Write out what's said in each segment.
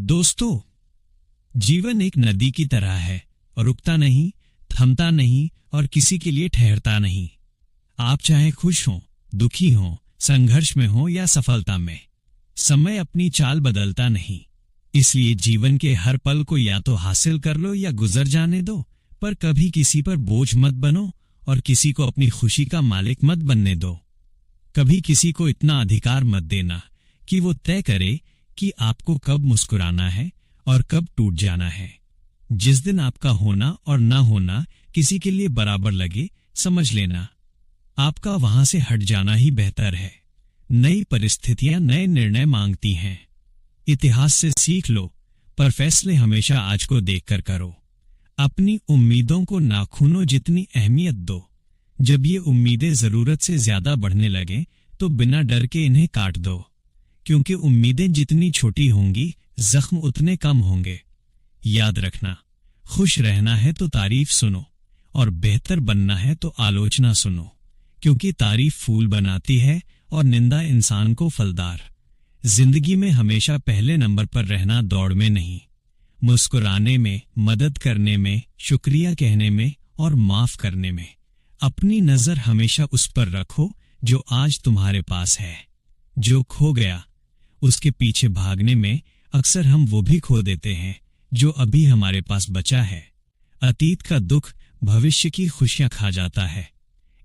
दोस्तों, जीवन एक नदी की तरह है, रुकता नहीं, थमता नहीं और किसी के लिए ठहरता नहीं। आप चाहे खुश हों, दुखी हों, संघर्ष में हों या सफलता में, समय अपनी चाल बदलता नहीं। इसलिए जीवन के हर पल को या तो हासिल कर लो या गुजर जाने दो, पर कभी किसी पर बोझ मत बनो और किसी को अपनी खुशी का मालिक मत बनने दो। कभी किसी को इतना अधिकार मत देना कि वो तय करे कि आपको कब मुस्कुराना है और कब टूट जाना है। जिस दिन आपका होना और ना होना किसी के लिए बराबर लगे, समझ लेना आपका वहां से हट जाना ही बेहतर है। नई परिस्थितियां नए निर्णय मांगती हैं। इतिहास से सीख लो, पर फैसले हमेशा आज को देखकर करो। अपनी उम्मीदों को नाखूनों जितनी अहमियत दो। जब ये उम्मीदें जरूरत से ज्यादा बढ़ने लगें तो बिना डर के इन्हें काट दो, क्योंकि उम्मीदें जितनी छोटी होंगी जख्म उतने कम होंगे। याद रखना, खुश रहना है तो तारीफ सुनो और बेहतर बनना है तो आलोचना सुनो, क्योंकि तारीफ फूल बनाती है और निंदा इंसान को फलदार। जिंदगी में हमेशा पहले नंबर पर रहना, दौड़ में नहीं। मुस्कुराने में, मदद करने में, शुक्रिया कहने में और माफ करने में। अपनी नजर हमेशा उस पर रखो जो आज तुम्हारे पास है। जो खो गया उसके पीछे भागने में अक्सर हम वो भी खो देते हैं जो अभी हमारे पास बचा है। अतीत का दुख भविष्य की खुशियां खा जाता है,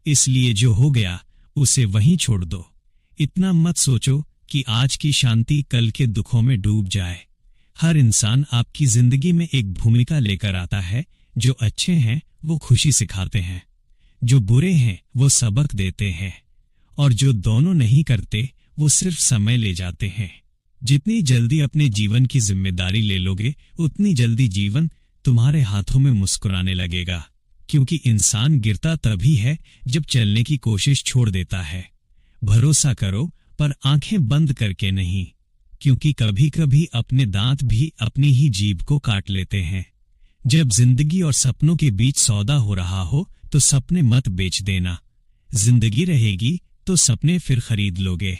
इसलिए जो हो गया उसे वहीं छोड़ दो। इतना मत सोचो कि आज की शांति कल के दुखों में डूब जाए। हर इंसान आपकी जिंदगी में एक भूमिका लेकर आता है। जो अच्छे हैं वो खुशी सिखाते हैं, जो बुरे हैं वो सबक देते हैं, और जो दोनों नहीं करते वो सिर्फ समय ले जाते हैं। जितनी जल्दी अपने जीवन की जिम्मेदारी ले लोगे, उतनी जल्दी जीवन तुम्हारे हाथों में मुस्कुराने लगेगा। क्योंकि इंसान गिरता तभी है जब चलने की कोशिश छोड़ देता है। भरोसा करो, पर आंखें बंद करके नहीं, क्योंकि कभी कभी अपने दांत भी अपनी ही जीभ को काट लेते हैं। जब जिंदगी और सपनों के बीच सौदा हो रहा हो तो सपने मत बेच देना। जिंदगी रहेगी तो सपने फिर खरीद लोगे।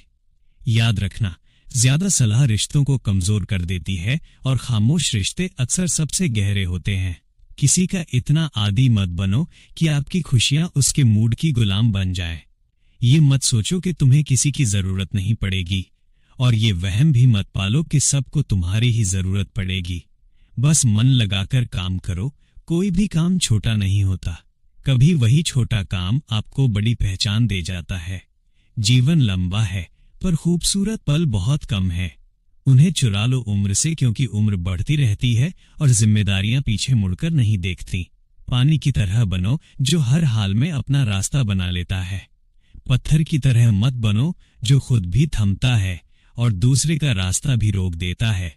याद रखना, ज्यादा सलाह रिश्तों को कमजोर कर देती है और खामोश रिश्ते अक्सर सबसे गहरे होते हैं। किसी का इतना आदी मत बनो कि आपकी खुशियां उसके मूड की गुलाम बन जाएं। ये मत सोचो कि तुम्हें किसी की जरूरत नहीं पड़ेगी, और ये वहम भी मत पालो कि सबको तुम्हारी ही जरूरत पड़ेगी। बस मन लगाकर काम करो। कोई भी काम छोटा नहीं होता, कभी वही छोटा काम आपको बड़ी पहचान दे जाता है। जीवन लंबा है, पर खूबसूरत पल बहुत कम है। उन्हें चुरा लो उम्र से, क्योंकि उम्र बढ़ती रहती है और जिम्मेदारियां पीछे मुड़कर नहीं देखती। पानी की तरह बनो जो हर हाल में अपना रास्ता बना लेता है। पत्थर की तरह मत बनो जो खुद भी थमता है और दूसरे का रास्ता भी रोक देता है।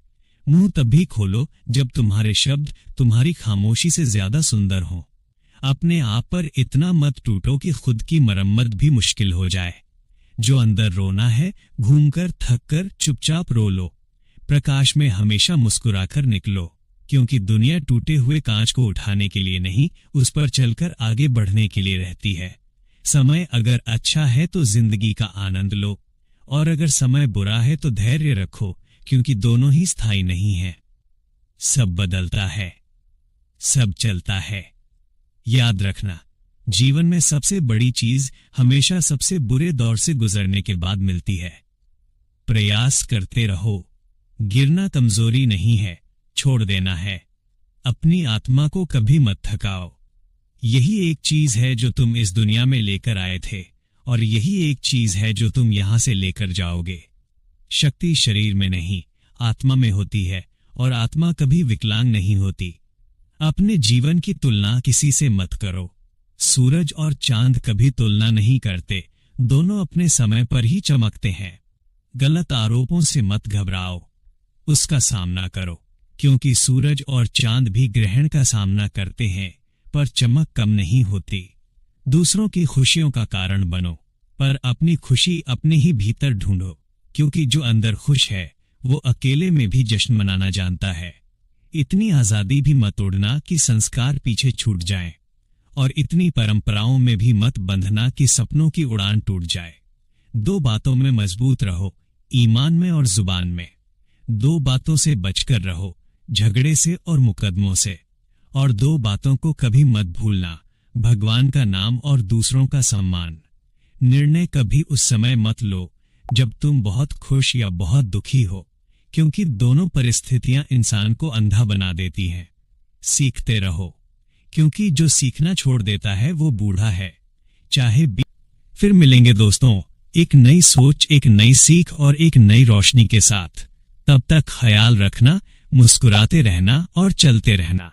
मुंह तभी खोलो जब तुम्हारे शब्द तुम्हारी खामोशी से ज्यादा सुंदर हों। अपने आप पर इतना मत टूटो कि खुद की मरम्मत भी मुश्किल हो जाए। जो अंदर रोना है, घूमकर थककर चुपचाप रो लो। प्रकाश में हमेशा मुस्कुराकर निकलो, क्योंकि दुनिया टूटे हुए कांच को उठाने के लिए नहीं, उस पर चलकर आगे बढ़ने के लिए रहती है। समय अगर अच्छा है तो जिंदगी का आनंद लो, और अगर समय बुरा है तो धैर्य रखो, क्योंकि दोनों ही स्थायी नहीं है। सब बदलता है, सब चलता है। याद रखना, जीवन में सबसे बड़ी चीज हमेशा सबसे बुरे दौर से गुजरने के बाद मिलती है। प्रयास करते रहो। गिरना कमजोरी नहीं है, छोड़ देना है। अपनी आत्मा को कभी मत थकाओ। यही एक चीज है जो तुम इस दुनिया में लेकर आए थे, और यही एक चीज है जो तुम यहां से लेकर जाओगे। शक्ति शरीर में नहीं, आत्मा में होती है, और आत्मा कभी विकलांग नहीं होती। अपने जीवन की तुलना किसी से मत करो। सूरज और चांद कभी तुलना नहीं करते, दोनों अपने समय पर ही चमकते हैं। गलत आरोपों से मत घबराओ, उसका सामना करो, क्योंकि सूरज और चांद भी ग्रहण का सामना करते हैं, पर चमक कम नहीं होती। दूसरों की खुशियों का कारण बनो, पर अपनी खुशी अपने ही भीतर ढूंढो, क्योंकि जो अंदर खुश है वो अकेले में भी जश्न मनाना जानता है। इतनी आजादी भी मत उड़ना कि संस्कार पीछे छूट जाएं, और इतनी परंपराओं में भी मत बंधना कि सपनों की उड़ान टूट जाए। दो बातों में मजबूत रहो, ईमान में और जुबान में। दो बातों से बचकर रहो, झगड़े से और मुकदमों से। और दो बातों को कभी मत भूलना, भगवान का नाम और दूसरों का सम्मान। निर्णय कभी उस समय मत लो जब तुम बहुत खुश या बहुत दुखी हो, क्योंकि दोनों परिस्थितियां इंसान को अंधा बना देती हैं। सीखते रहो, क्योंकि जो सीखना छोड़ देता है वो बूढ़ा है, चाहे फिर मिलेंगे दोस्तों, एक नई सोच, एक नई सीख और एक नई रोशनी के साथ। तब तक ख्याल रखना, मुस्कुराते रहना और चलते रहना।